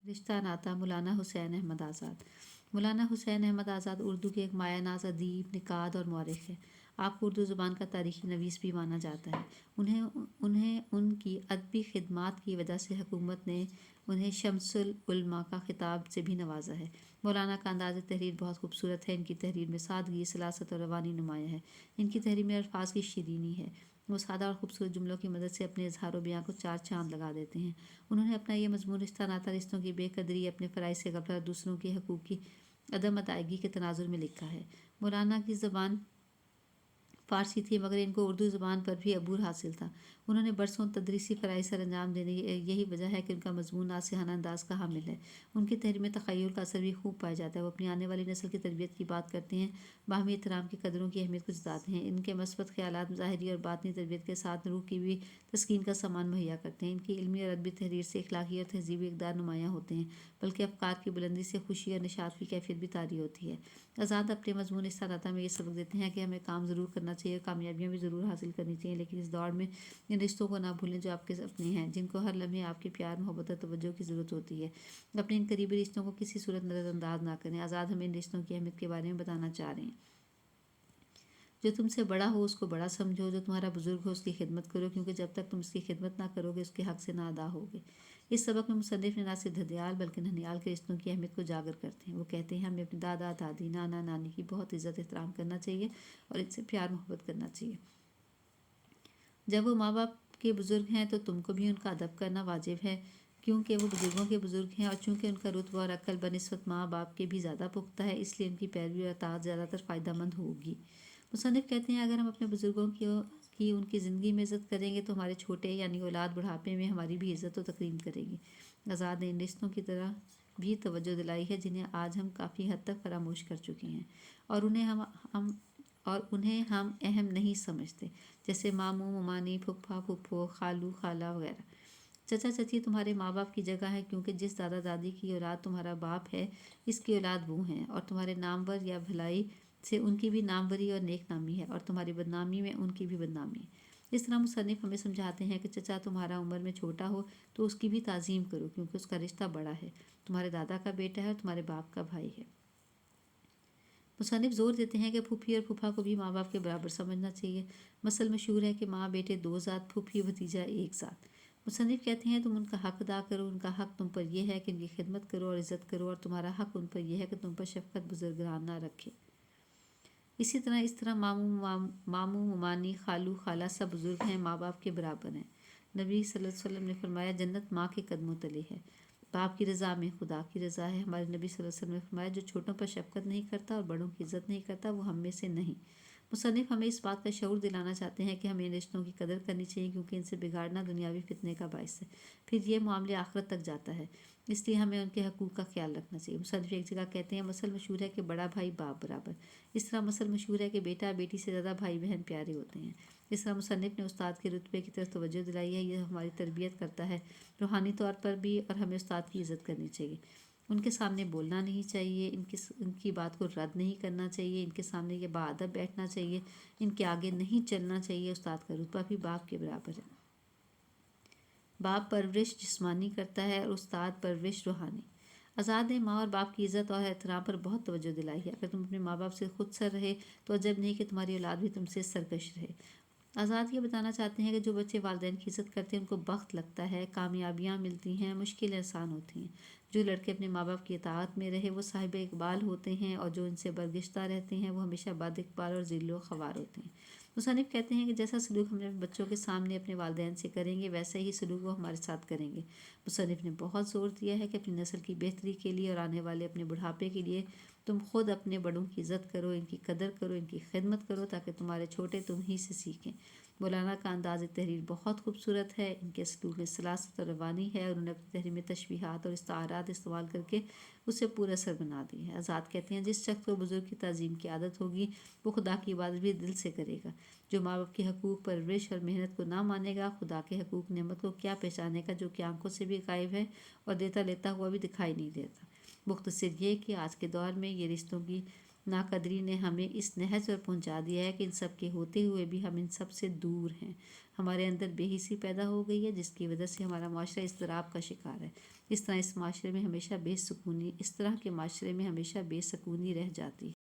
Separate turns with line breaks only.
رشتہ ناتا مولانا حسین احمد آزاد۔ مولانا حسین احمد آزاد اردو کے ایک مایہ ناز ادیب، نقاد اور مورخ ہیں۔ آپ کو اردو زبان کا تاریخی نویس بھی مانا جاتا ہے۔ انہیں ان کی ادبی خدمات کی وجہ سے حکومت نے انہیں شمس العلماء کا خطاب سے بھی نوازا ہے۔ مولانا کا انداز تحریر بہت خوبصورت ہے۔ ان کی تحریر میں سادگی، سلاست اور روانی نمایاں ہے۔ ان کی تحریر میں الفاظ کی شیرینی ہے۔ وہ سادہ اور خوبصورت جملوں کی مدد سے اپنے اظہار و بیاں کو چار چاند لگا دیتے ہیں۔ انہوں نے اپنا یہ مضمون رشتہ ناتا، رشتوں کی بے قدری، اپنے فرائض سے غفلت اور دوسروں کے حقوق کی عدم ادائیگی کے تناظر میں لکھا ہے۔ مولانا کی زبان فارسی تھی، مگر ان کو اردو زبان پر بھی عبور حاصل تھا۔ انہوں نے برسوں تدریسی فرائض سر انجام دینے، یہی وجہ ہے کہ ان کا مضمون ناصحانہ انداز کا حامل ہے۔ ان کی تحریر میں تخیل کا اثر بھی خوب پایا جاتا ہے۔ وہ اپنی آنے والی نسل کی تربیت کی بات کرتے ہیں، باہمی احترام کی قدروں کی اہمیت کو جتاتے ہیں۔ ان کے مثبت خیالات ظاہری اور باطنی تربیت کے ساتھ روح کی بھی تسکین کا سامان مہیا کرتے ہیں۔ ان کی علمی اور ادبی تحریر سے اخلاقی اور تہذیبی اقدار نمایاں ہوتے ہیں، بلکہ افکار کی بلندی سے خوشی اور نشاط کی کیفیت بھی طاری ہوتی ہے۔ آزاد اپنے مضمون رشتہ ناتا میں یہ سبق دیتے ہیں کہ ہمیں کام ضرور کرنا چاہیے اور کامیابیاں بھی ضرور حاصل کرنی چاہیے، لیکن اس دوڑ میں ان رشتوں کو نہ بھولیں جو آپ کے اپنے ہیں، جن کو ہر لمحے آپ کے پیار، محبت اور توجہ کی ضرورت ہوتی ہے۔ اپنے ان قریبی رشتوں کو کسی صورت نظر انداز نہ کریں۔ آزاد ہمیں ان رشتوں کی اہمیت کے بارے میں بتانا چاہ رہے ہیں۔ جو تم سے بڑا ہو اس کو بڑا سمجھو، جو تمہارا بزرگ ہو اس کی خدمت کرو، کیونکہ جب تک تم اس کی خدمت نہ کرو گے اس کے حق سے نہ ادا ہوگے۔ اس سبق میں مصنف نے نہ صرف دھدیال بلکہ ننھیال کے رشتوں کی اہمیت کو اجاگر کرتے ہیں۔ وہ کہتے ہیں ہمیں اپنے دادا، دادی، نانا، نانی کی بہت عزت احترام کرنا چاہیے اور ان سے پیار محبت کرنا چاہیے۔ جب وہ ماں باپ کے بزرگ ہیں تو تم کو بھی ان کا ادب کرنا واجب ہے، کیونکہ وہ بزرگوں کے بزرگ ہیں، اور چونکہ ان کا رتبہ اور عقل بنسبت ماں باپ کے بھی زیادہ پختہ ہے، اس لیے ان کی پیروی اور اطاعت زیادہ تر فائدہ مند ہوگی۔ مصنف کہتے ہیں اگر ہم اپنے بزرگوں کی ان کی زندگی میں عزت کریں گے تو ہمارے چھوٹے یعنی اولاد بڑھاپے میں ہماری بھی عزت و تکریم کرے گی۔ آزاد نے ان رشتوں کی طرح بھی توجہ دلائی ہے جنہیں آج ہم کافی حد تک فراموش کر چکے ہیں اور انہیں ہم اہم نہیں سمجھتے، جیسے ماموں، ممانی، پھپھا، پھپھو، خالو، خالہ وغیرہ۔ چچا چچی تمہارے ماں باپ کی جگہ ہے، کیونکہ جس دادا دادی کی اولاد تمہارا باپ ہے اس کی اولاد وہ ہیں، اور تمہارے نامور یا بھلائی سے ان کی بھی ناموری اور نیک نامی ہے، اور تمہاری بدنامی میں ان کی بھی بدنامی ہے۔ اس طرح مصنف ہمیں سمجھاتے ہیں کہ چچا تمہارا عمر میں چھوٹا ہو تو اس کی بھی تعظیم کرو، کیونکہ اس کا رشتہ بڑا ہے، تمہارے دادا کا بیٹا ہے اور تمہارے باپ کا بھائی ہے۔ مصنف زور دیتے ہیں کہ پھوپھی اور پھوپھا کو بھی ماں باپ کے برابر سمجھنا چاہیے۔ مثل مشہور ہے کہ ماں بیٹے دو ذات، پھوپھی بھتیجا ایک ذات۔ مصنف کہتے ہیں تم ان کا حق ادا کرو، ان کا حق تم پر یہ ہے کہ ان کی خدمت کرو اور عزت کرو، اور تمہارا حق ان پر یہ ہے کہ تم پر شفقت بزرگرانہ رکھے۔ اس طرح ماموں، ممانی، خالو، خالہ سب بزرگ ہیں، ماں باپ کے برابر ہیں۔ نبی صلی اللہ علیہ وسلم نے فرمایا جنت ماں کے قدموں تلے ہے۔ باپ کی رضا میں خدا کی رضا ہے۔ ہمارے نبی صلی اللہ علیہ وسلم نے فرمایا جو چھوٹوں پر شفقت نہیں کرتا اور بڑوں کی عزت نہیں کرتا وہ ہم میں سے نہیں۔ مصنف ہمیں اس بات کا شعور دلانا چاہتے ہیں کہ ہمیں ان رشتوں کی قدر کرنی چاہیے، کیونکہ ان سے بگاڑنا دنیاوی فتنے کا باعث ہے، پھر یہ معاملے آخرت تک جاتا ہے، اس لیے ہمیں ان کے حقوق کا خیال رکھنا چاہیے۔ مصنف ایک جگہ کہتے ہیں مثل مشہور ہے کہ بڑا بھائی باپ برابر۔ اس طرح مثل مشہور ہے کہ بیٹا بیٹی سے زیادہ بھائی بہن پیارے ہوتے ہیں۔ اس طرح مصنف نے استاد کے رتبے کی طرف توجہ دلائی ہے، یہ ہماری تربیت کرتا ہے روحانی طور پر بھی، اور ہمیں استاد کی عزت کرنی چاہیے۔ ان کے سامنے بولنا نہیں چاہیے، ان کی بات کو رد نہیں کرنا چاہیے، ان کے سامنے یہ باادب بیٹھنا چاہیے، ان کے آگے نہیں چلنا چاہیے۔ استاد کا رتبہ بھی باپ کے برابر ہے۔ باپ پرورش جسمانی کرتا ہے اور استاد پرورش روحانی۔ آزاد نے ماں اور باپ کی عزت اور احترام پر بہت توجہ دلائی ہے۔ اگر تم اپنے ماں باپ سے خود سر رہے تو عجب نہیں کہ تمہاری اولاد بھی تم سے سرکش رہے۔ آزاد یہ بتانا چاہتے ہیں کہ جو بچے والدین کی عزت کرتے ہیں ان کو بخت لگتا ہے، کامیابیاں ملتی ہیں، مشکلیں آسان ہوتی ہیں۔ جو لڑکے اپنے ماں باپ کی اطاعت میں رہے وہ صاحب اقبال ہوتے ہیں، اور جو ان سے برگشتہ رہتے ہیں وہ ہمیشہ بد اقبال اور ذل و خوار ہوتے ہیں۔ مصنف کہتے ہیں کہ جیسا سلوک ہم اپنے بچوں کے سامنے اپنے والدین سے کریں گے ویسا ہی سلوک وہ ہمارے ساتھ کریں گے۔ مصنف نے بہت زور دیا ہے کہ اپنی نسل کی بہتری کے لیے اور آنے والے اپنے بڑھاپے کے لیے تم خود اپنے بڑوں کی عزت کرو، ان کی قدر کرو، ان کی خدمت کرو، تاکہ تمہارے چھوٹے تم ہی سے سیکھیں۔ مولانا کا انداز تحریر بہت خوبصورت ہے، ان کے اسلوب میں سلاست اور روانی ہے، اور انہوں نے اپنی تحریر میں تشبیہات اور استعارات استعمال کر کے اسے پورا اثر بنا دی ہے۔ آزاد کہتے ہیں جس شخص کو بزرگ کی تعظیم کی عادت ہوگی وہ خدا کی عبادت بھی دل سے کرے گا۔ جو ماں باپ کے حقوق، پرورش اور محنت کو نہ مانے گا خدا کے حقوق نعمت کو کیا پہچانے گا جو کہ آنکھوں سے بھی غائب ہے اور دیتا لیتا ہوا بھی دکھائی نہیں دیتا۔ مختصر یہ کہ آج کے دور میں یہ رشتوں کی ناقدری نے ہمیں اس نہج پر پہنچا دیا ہے کہ ان سب کے ہوتے ہوئے بھی ہم ان سب سے دور ہیں۔ ہمارے اندر بے حسی پیدا ہو گئی ہے جس کی وجہ سے ہمارا معاشرہ اضطراب کا شکار ہے۔ اس طرح کے معاشرے میں ہمیشہ بے سکونی رہ جاتی ہے۔